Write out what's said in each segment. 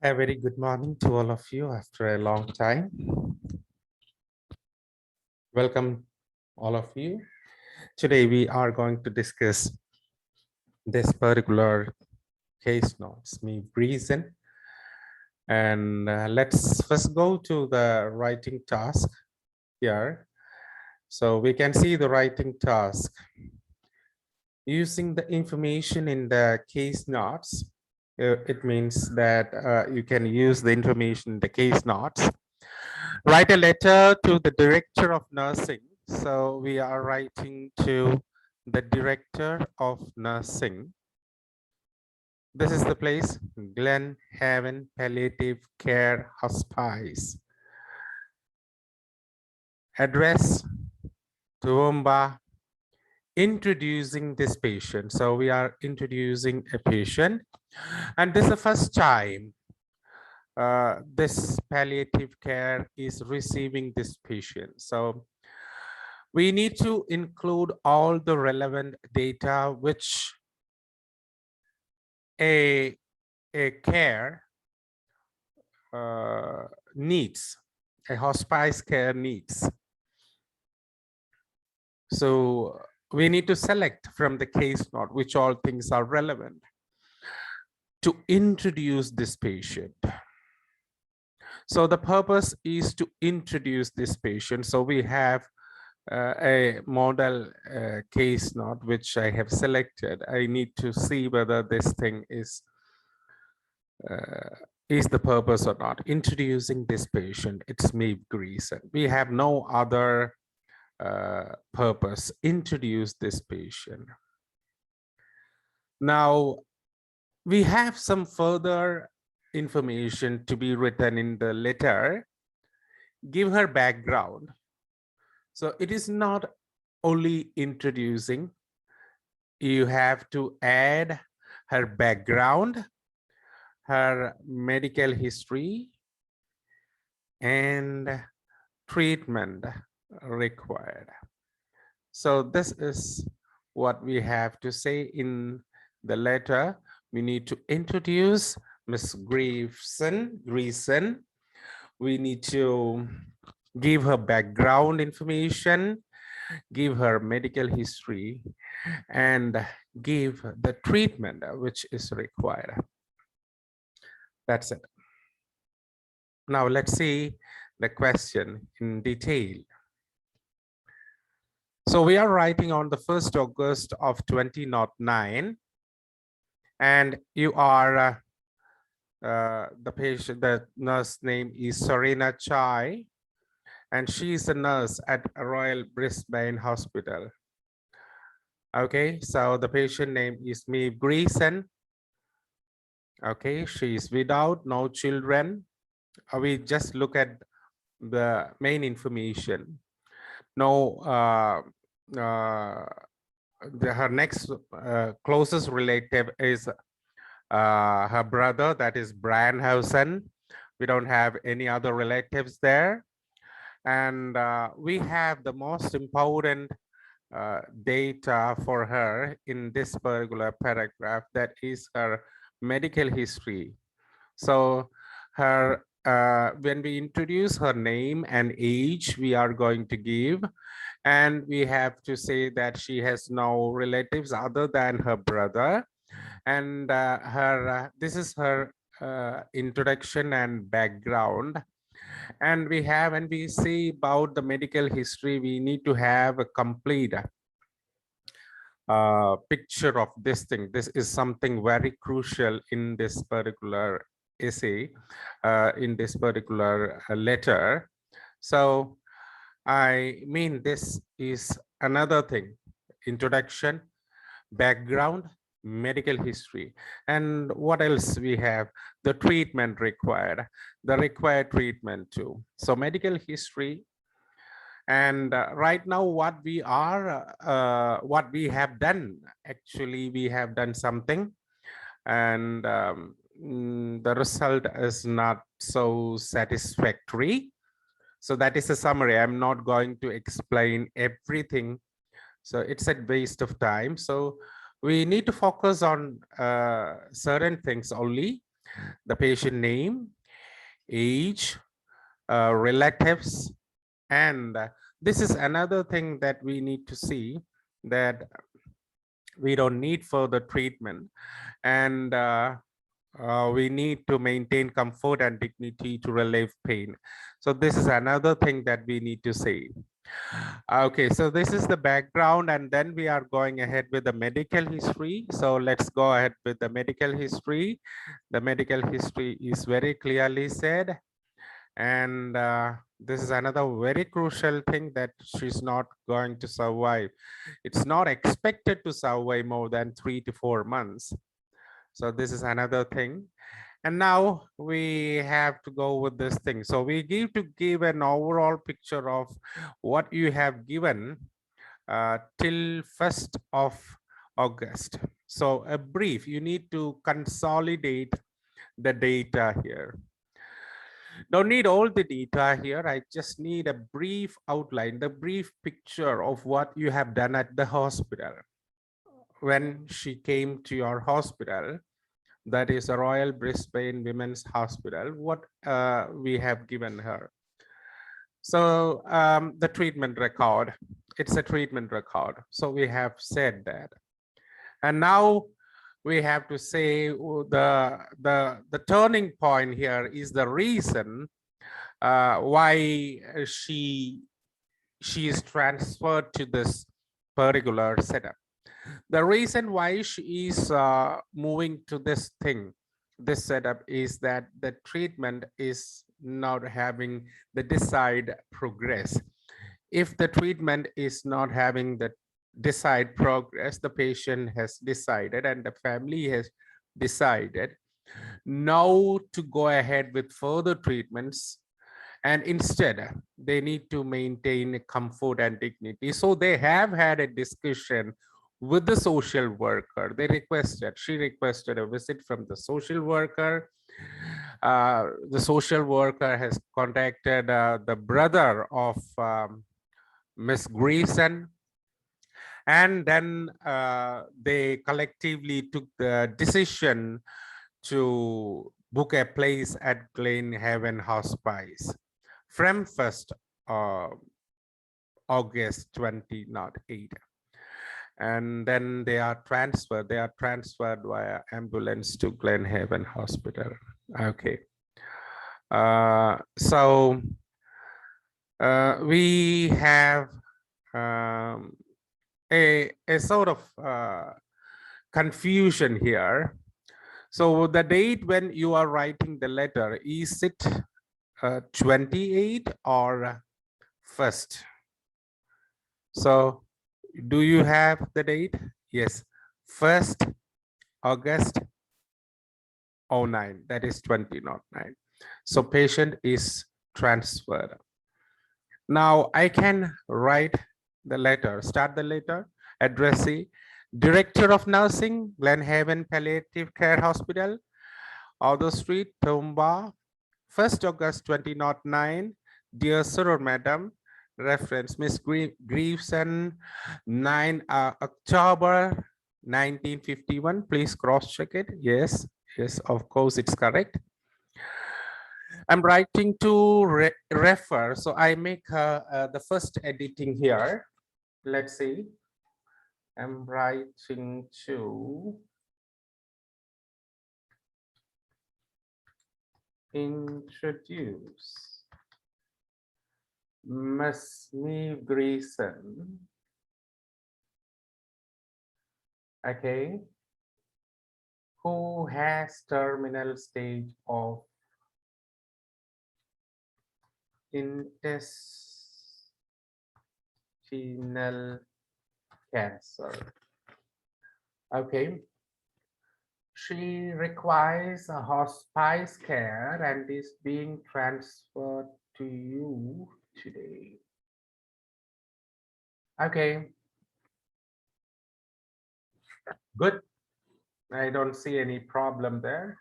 A very good morning to all of you after a long time. Welcome, all of you. Today we are going to discuss this particular case notes, Maeve reason. And let's first go to the writing task here. So we can see the writing task. Using the information in the case notes, it means that you can use the information in the case notes. Write a letter to the director of nursing. So we are writing to the director of nursing. This is the place, Glen Haven Palliative Care Hospice. Address, Toowoomba. Introducing this patient. So we are introducing a patient. And this is the first time this palliative care is receiving this patient. So we need to include all the relevant data which a care needs, a hospice care needs. So we need to select from the case note which all things are relevant to introduce this patient. So the purpose is to introduce this patient. So we have a model case note which I have selected. I need to see whether this thing is the purpose or not. Introducing this patient, it's Maeve Greerson. We have no other purpose. Introduce this patient. Now we have some further information to be written in the letter. Give her background. So it is not only introducing, you have to add her background, her medical history, and treatment required. So this is what we have to say in the letter. We need to introduce Ms. Greerson. We need to give her background information, give her medical history, and give the treatment which is required. That's it. Now let's see the question in detail. So we are writing on the 1st August of 2009, and you are the patient, the nurse name is Serena Chai, and she is a nurse at Royal Brisbane Hospital. Okay, so the patient name is Maeve Greerson. Okay, she is widowed, no children. We just look at the main information. No, her next closest relative is her brother, that is Brandhausen. We don't have any other relatives there. And we have the most important data for her in this particular paragraph, that is her medical history. So her when we introduce her name and age, we are going to give, and we have to say that she has no relatives other than her brother, and this is her introduction and background. And we have, when we say about the medical history, we need to have a complete picture of this thing. This is something very crucial in this particular essay, in this particular letter. So I mean, this is another thing: introduction, background, medical history. And what else we have? The treatment required, the required treatment too. So medical history. And right now, what we have done, actually, we have done something, and the result is not so satisfactory. So that is a summary. I'm not going to explain everything. So it's a waste of time. So we need to focus on certain things only. the patient name, age, relatives, and this is another thing that we need to see, that we don't need further treatment, and we need to maintain comfort and dignity to relieve pain. So this is another thing that we need to say. Okay, so this is the background, and then we are going ahead with the medical history. So let's go ahead with the medical history. The medical history is very clearly said, and this is another very crucial thing, that she's not going to survive. It's not expected to survive more than 3 to 4 months. So this is another thing. And now we have to go with this thing. So we give an overall picture of what you have given till 1st of August. So a brief, you need to consolidate the data here. Don't need all the data here. I just need a brief outline, the brief picture of what you have done at the hospital. When she came to your hospital, that is a Royal Brisbane Women's Hospital, what we have given her. So the treatment record, it's a treatment record. So we have said that. And now we have to say the turning point here is the reason why she is transferred to this particular setup. The reason why she is moving to this thing, this setup, is that the treatment is not having the desired progress. If the treatment is not having the desired progress, the patient has decided and the family has decided now to go ahead with further treatments, and instead they need to maintain comfort and dignity. So they have had a discussion with the social worker. She requested a visit from the social worker. The social worker has contacted the brother of Miss Greerson, and then they collectively took the decision to book a place at Glenhaven Hospice from 1st August 2008. And then they are transferred via ambulance to Glenhaven Hospital. Okay. So we have a sort of confusion here. So the date when you are writing the letter, is it 28 or 1st? So do you have the date? Yes, 1st August 09, that is 2009. So patient is transferred. Now I can write the letter, start the letter, addressee, Director of Nursing, Glenhaven Palliative Care Hospital, Auto Street, Tomba, 1st August 2009. Dear Sir or Madam, reference Miss Greerson, 9 October 1951. Please cross check it. Yes, yes, of course it's correct. I'm writing to refer, so I make the first editing here. Let's see. I'm writing to introduce Miss Maeve Greerson. Okay, who has terminal stage of intestinal cancer. Okay, she requires a hospice care and is being transferred to you today. Okay, good. I don't see any problem there.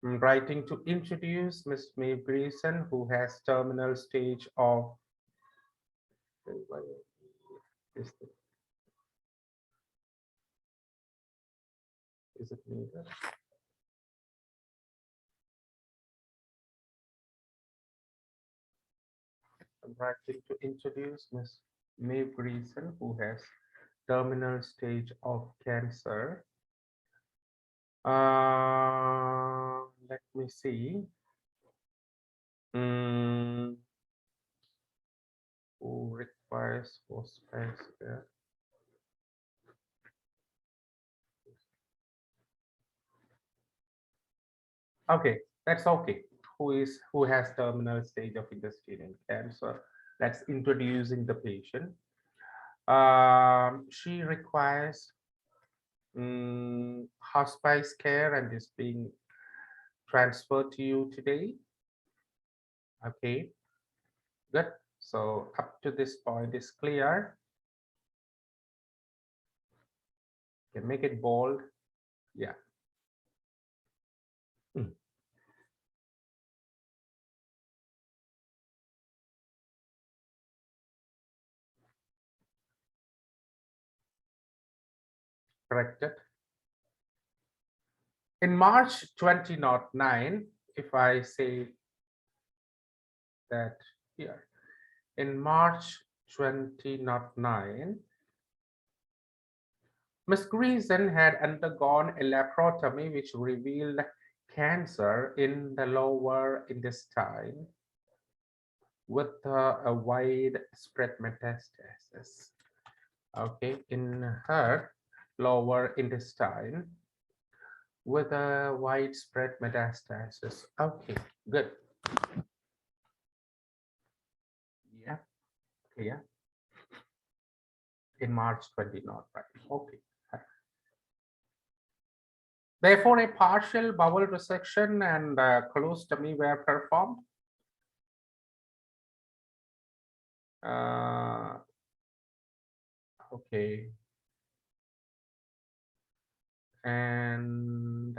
I'm writing to introduce Miss Maeve Greerson, who has terminal stage of is it needed? I'm writing to introduce Miss Maeve Greerson, who has terminal stage of cancer. Let me see. Who requires hospice care? Okay, that's okay. Who has terminal stage of intestinal cancer? That's introducing the patient. She requires hospice care and is being transferred to you today. Okay, good. So up to this point is clear. Can make it bold. Yeah. Corrected. In March 2009, if I say that here, in March 2009, Ms. Greerson had undergone a laparotomy which revealed cancer in the lower intestine with a widespread metastasis. Okay, in her lower intestine with a widespread metastasis. Okay, good. Yeah, clear. In March 2009, okay. Therefore, a partial bowel resection and colostomy were performed. Okay. And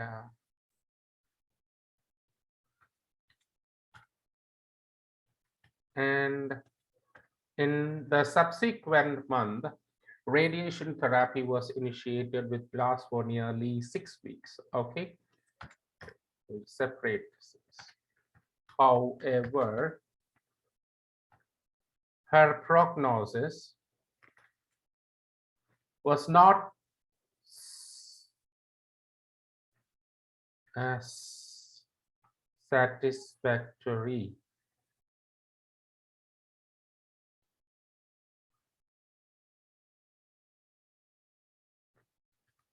in the subsequent month, radiation therapy was initiated with last for nearly 6 weeks. Okay, we'll separate this. However, her prognosis was not as satisfactory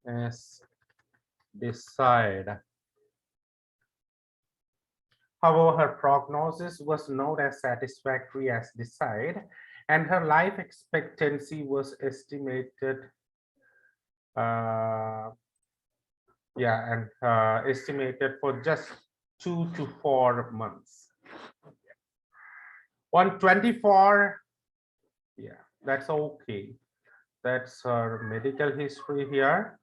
as desired. However, her prognosis was not as satisfactory as desired, and her life expectancy was estimated, estimated for just 2 to 4 months. On 24, yeah, that's okay. That's her medical history here.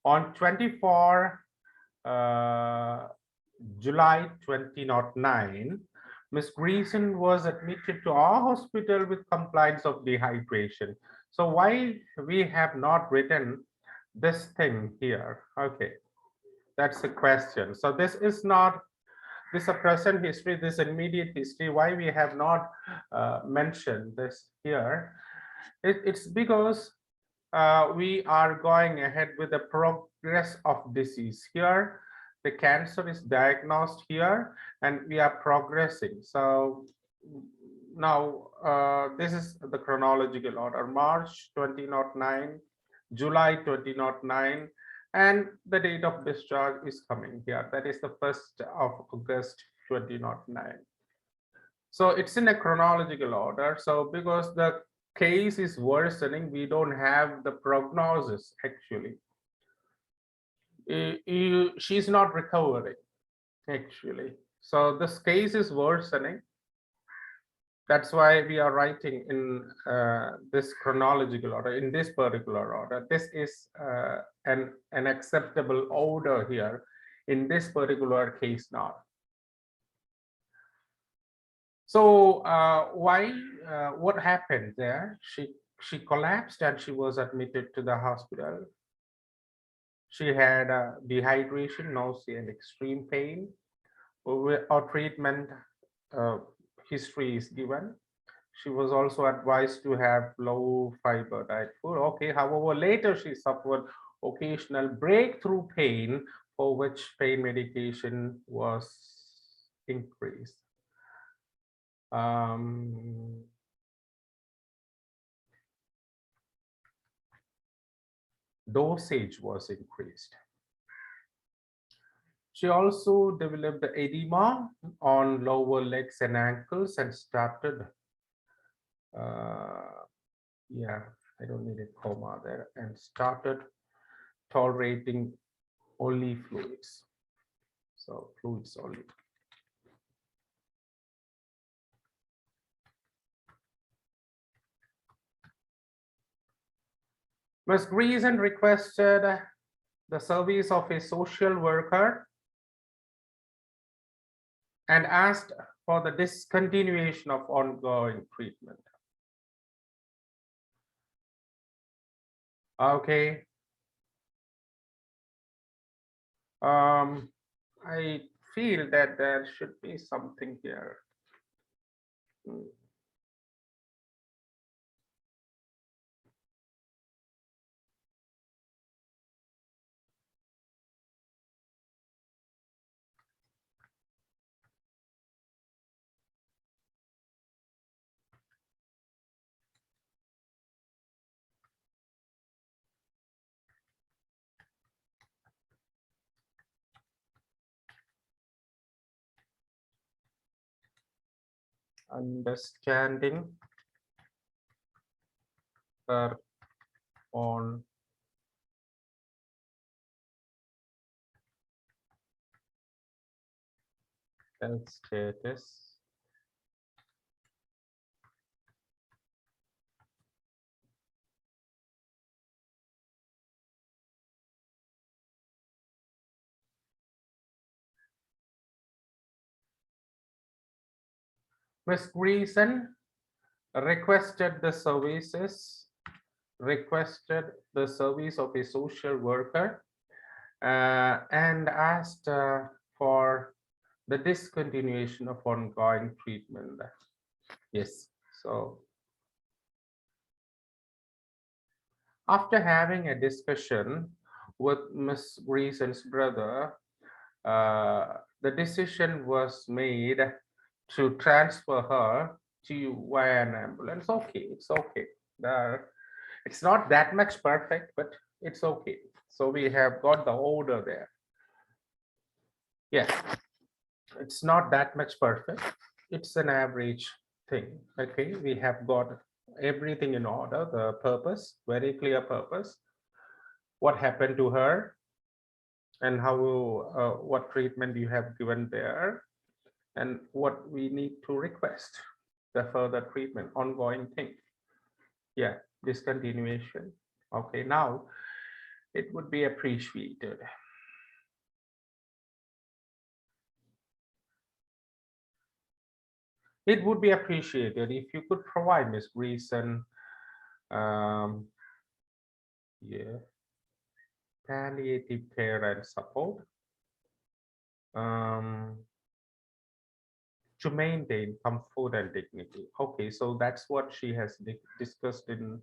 On 24 July 2009, Ms. Greerson was admitted to our hospital with complaints of dehydration. So why we have not written this thing here? Okay, that's the question. So this is not this a present history, this immediate history. Why we have not mentioned this here? It's because we are going ahead with the progress of disease here. The cancer is diagnosed here and we are progressing. So now this is the chronological order. March 2009, July 2009, and the date of discharge is coming here. That is the 1st of August 2009. So it's in a chronological order. So because the case is worsening, we don't have the prognosis actually. She's not recovering actually. So this case is worsening. That's why we are writing in this chronological order, in this particular order. This is an acceptable order here in this particular case now. So what happened there? She collapsed and she was admitted to the hospital. She had dehydration, nausea, and extreme pain. Our treatment history is given. She was also advised to have low fiber diet food. Okay, however, later she suffered occasional breakthrough pain for which pain medication was increased. Um, Dosage was increased. She also developed edema on lower legs and ankles and started, uh, yeah, I don't need a comma there, and started tolerating only fluids. So fluids only. Ms. Greerson requested the service of a social worker and asked for the discontinuation of ongoing treatment. Okay. I feel that there should be something here. Understanding her on health status. Ms. Greerson requested the services, requested the service of a social worker and asked for the discontinuation of ongoing treatment. Yes, so after having a discussion with Ms. Greerson's brother, the decision was made to transfer her to you via an ambulance. Okay, it's okay. It's not that much perfect, but it's okay. So we have got the order there. Yes, it's not that much perfect. It's an average thing. Okay, we have got everything in order. The purpose, very clear purpose. What happened to her, and how what treatment you have given there, and what we need to request the further treatment, ongoing thing. Yeah, discontinuation. Okay, now it would be appreciated. It would be appreciated if you could provide Ms. Greerson, yeah, palliative care and support to maintain comfort and dignity. Okay, so that's what she has discussed in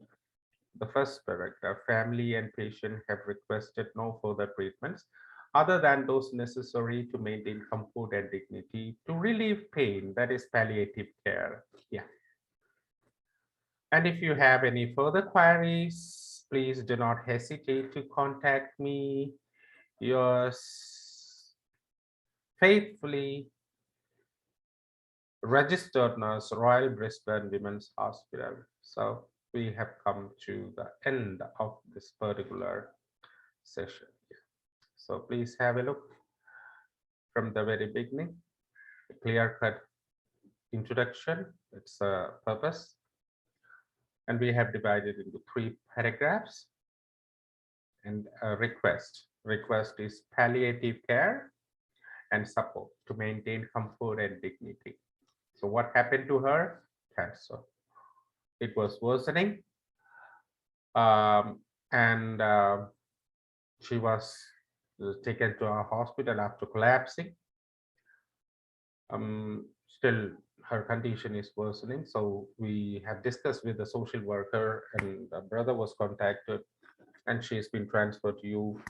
the first paragraph. Family and patient have requested no further treatments other than those necessary to maintain comfort and dignity to relieve pain. That is palliative care. Yeah. And if you have any further queries, please do not hesitate to contact me. Yours faithfully, registered nurse, Royal Brisbane Women's Hospital. So we have come to the end of this particular session. So please have a look from the very beginning, a clear-cut introduction, its purpose, and we have divided into 3 paragraphs, and a request. Request is palliative care and support to maintain comfort and dignity. So what happened to her? Cancer. It was worsening, and she was taken to a hospital after collapsing. Still her condition is worsening. So we have discussed with the social worker, and the brother was contacted, and she's been transferred to you,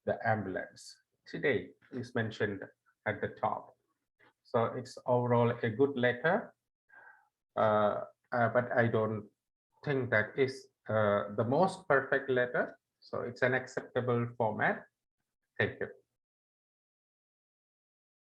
the ambulance. Today is mentioned at the top. So it's overall a good letter, but I don't think that is the most perfect letter. So it's an acceptable format. Thank you.